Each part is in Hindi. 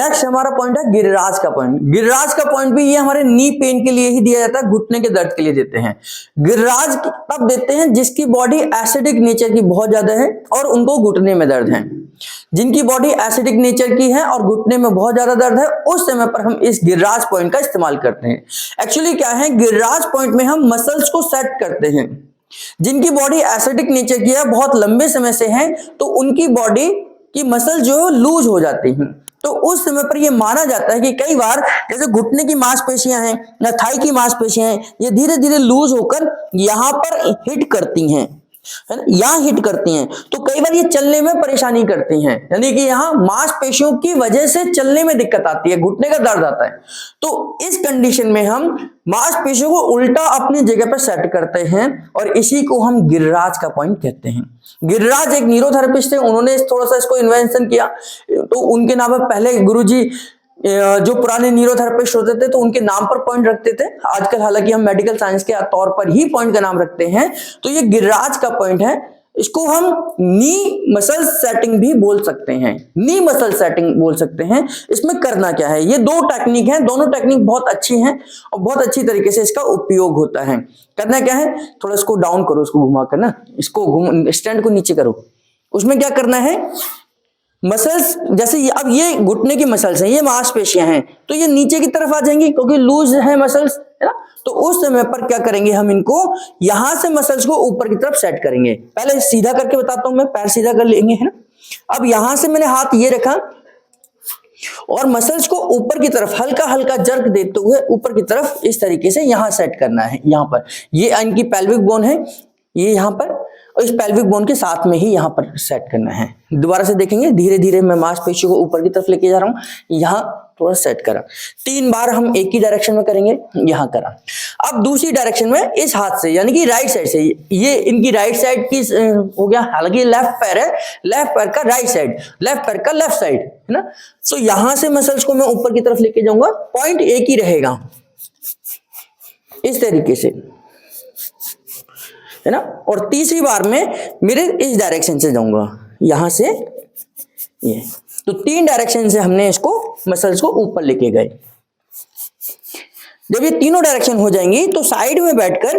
नेक्स्ट हमारा पॉइंट है गिरिराज का पॉइंट। गिरिराज का पॉइंट भी ये हमारे नी पेन के लिए ही दिया जाता है, घुटने के दर्द के लिए देते हैं। गिरिराज तब देते हैं जिसकी बॉडी एसिडिक नेचर की बहुत ज्यादा है और उनको घुटने में दर्द है। जिनकी बॉडी एसिडिक नेचर की है और घुटने में बहुत ज्यादा दर्द है, उस समय पर हम इस गिरिराज पॉइंट का इस्तेमाल करते हैं। एक्चुअली क्या है, गिरिराज पॉइंट में हम मसल्स को सेट करते हैं। जिनकी बॉडी एसिडिक नेचर की है, बहुत लंबे समय से है, तो उनकी बॉडी की मसल जो है लूज हो जाती है। तो उस समय पर यह माना जाता है कि कई बार जैसे घुटने की मांसपेशियां हैं या थाई की मांसपेशियां हैं, ये धीरे धीरे लूज होकर यहां पर हिट करती हैं, है ना, यहाँ हिट करती हैं, तो कई बार ये चलने में परेशानी करती हैं, यानी कि यहाँ मांसपेशियों की वजह से चलने में दिक्कत आती है, घुटने का दर्द आता है। तो इस कंडीशन में हम मांसपेशियों को उल्टा अपनी जगह पर सेट करते हैं और इसी को हम गिरिराज का पॉइंट कहते हैं। गिरिराज एक न्यूरोथेरेपिस्ट थे, उन्होंने थोड़ा सा इसको इन्वेंशन किया, तो उनके नाम पर पहले गुरुजी जो पुराने न्यूरोथेरेपिस्ट होते थे तो उनके नाम पर पॉइंट रखते थे। आजकल हालांकि हम मेडिकल साइंस के तौर पर ही पॉइंट का नाम रखते हैं। तो ये गिरिराज का पॉइंट है, इसको हम नी मसल सेटिंग भी बोल सकते हैं, नी मसल सेटिंग बोल सकते हैं। इसमें करना क्या है, ये दो टेक्निक हैं, दोनों टेक्निक बहुत अच्छी हैं और बहुत अच्छी तरीके से इसका उपयोग होता है। करना क्या है, थोड़ा इसको डाउन करो, इसको घुमा कर ना, इसको स्टैंड को नीचे करो। उसमें क्या करना है, मसल्स जैसे अब ये घुटने की मसल्स हैं, ये मांसपेशियां हैं, तो ये नीचे की तरफ आ जाएंगी क्योंकि लूज है मसल्स, है ना। तो उस समय पर क्या करेंगे, हम इनको यहां से मसल्स को ऊपर की तरफ सेट करेंगे। पहले सीधा करके बताता हूं मैं, पैर सीधा कर लेंगे, है ना। अब यहां से मैंने हाथ ये रखा और मसल्स को ऊपर की तरफ हल्का हल्का जर्क देते हुए ऊपर की तरफ इस तरीके से यहां सेट करना है। यहां पर ये इनकी पेल्विक बोन है, ये यहां पर, और इस पेल्विक बोन के साथ में ही यहां पर सेट करना है। दोबारा से देखेंगे, धीरे धीरे मैं मांसपेशियों को ऊपर की तरफ लेके जा रहा हूं, यहां थोड़ा सेट करा। 3 बार हम एक ही डायरेक्शन में करेंगे, यहां करा। अब दूसरी डायरेक्शन में इस हाथ से, यानी कि राइट साइड से, ये इनकी राइट साइड की हो गया, हालांकि लेफ्ट पैर है, लेफ्ट पैर का राइट साइड, लेफ्ट पैर का लेफ्ट साइड, है ना। तो यहां से मसल्स को मैं ऊपर की तरफ लेके जाऊंगा, पॉइंट एक ही रहेगा इस तरीके से, है ना। और तीसरी बार में मेरे इस डायरेक्शन से जाऊंगा, यहां से ये। तो 3 डायरेक्शन से हमने इसको मसल्स को ऊपर लेके गए। जब ये तीनों डायरेक्शन हो जाएंगी तो साइड में बैठकर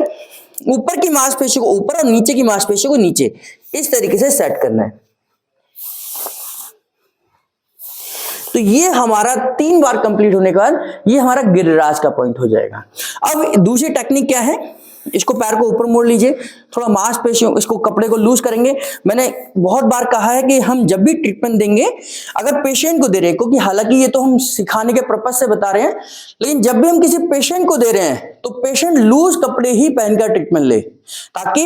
ऊपर की मांसपेशी को ऊपर और नीचे की मांसपेशी को नीचे, इस तरीके से सेट करना है। तो ये हमारा 3 बार कंप्लीट होने के बाद ये हमारा गिरिराज का पॉइंट हो जाएगा। अब दूसरी टेक्निक क्या है, इसको पैर को ऊपर मोड़ लीजिए, थोड़ा मांसपेशियों, इसको कपड़े को लूज करेंगे। मैंने बहुत बार कहा है कि हम जब भी ट्रीटमेंट देंगे, अगर पेशेंट को दे रहे हैं, क्योंकि हालांकि ये तो हम सिखाने के पर्पज से बता रहे हैं, लेकिन जब भी हम किसी पेशेंट को दे रहे हैं तो पेशेंट लूज कपड़े ही पहनकर ट्रीटमेंट ले, ताकि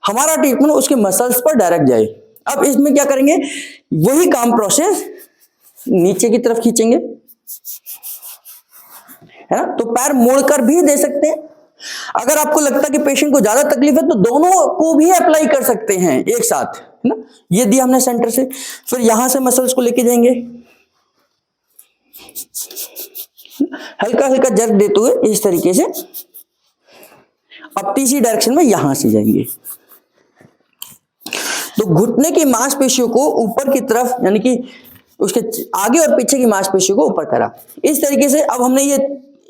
हमारा ट्रीटमेंट उसके मसल्स पर डायरेक्ट जाए। अब इसमें क्या करेंगे, वही काम प्रोसेस नीचे की तरफ खींचेंगे, है ना। तो पैर मोड़कर भी दे सकते हैं। अगर आपको लगता है कि पेशेंट को ज्यादा तकलीफ है तो दोनों को भी अप्लाई कर सकते हैं एक साथ, है ना। ये दिया हमने सेंटर से, फिर यहां से मसल्स को लेके जाएंगे, हल्का हल्का जर्क देते हुए इस तरीके से। अब तीसरी डायरेक्शन में यहां से जाएंगे, तो घुटने की मांसपेशियों को ऊपर की तरफ, यानी कि उसके आगे और पीछे की मांसपेशियों को ऊपर करा इस तरीके से। अब हमने ये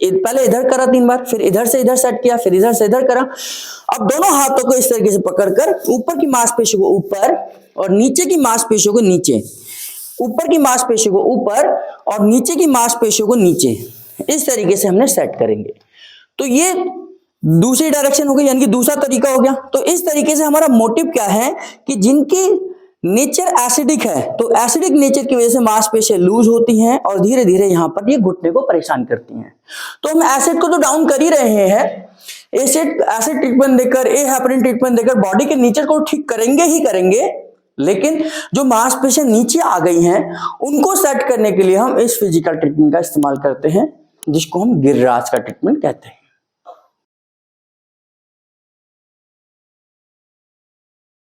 पहले इधर करा 3 बार, फिर इधर से इधर सेट किया, फिर इधर से इधर करा। अब दोनों हाथों को इस तरीके से पकड़कर ऊपर की मांसपेशियों को ऊपर और नीचे की मांसपेशियों को नीचे, ऊपर की मांसपेशियों को ऊपर और नीचे की मांसपेशियों को नीचे, इस तरीके से हमने सेट करेंगे। तो ये दूसरी डायरेक्शन हो गई, यानी कि दूसरा तरीका हो गया। तो इस तरीके से हमारा मोटिव क्या है कि जिनकी नेचर एसिडिक है, तो एसिडिक नेचर की वजह से मांसपेशियां लूज होती हैं और धीरे धीरे यहां पर ये घुटने को परेशान करती हैं। तो हम एसिड को तो डाउन कर ही रहे हैं, एसिड ट्रीटमेंट देकर, ए हेपरिन ट्रीटमेंट देकर बॉडी के नेचर को ठीक करेंगे ही करेंगे, लेकिन जो मांसपेशियां नीचे आ गई हैं उनको सेट करने के लिए हम इस फिजिकल ट्रीटमेंट का इस्तेमाल करते हैं, जिसको हम गिरिराज का ट्रीटमेंट कहते हैं।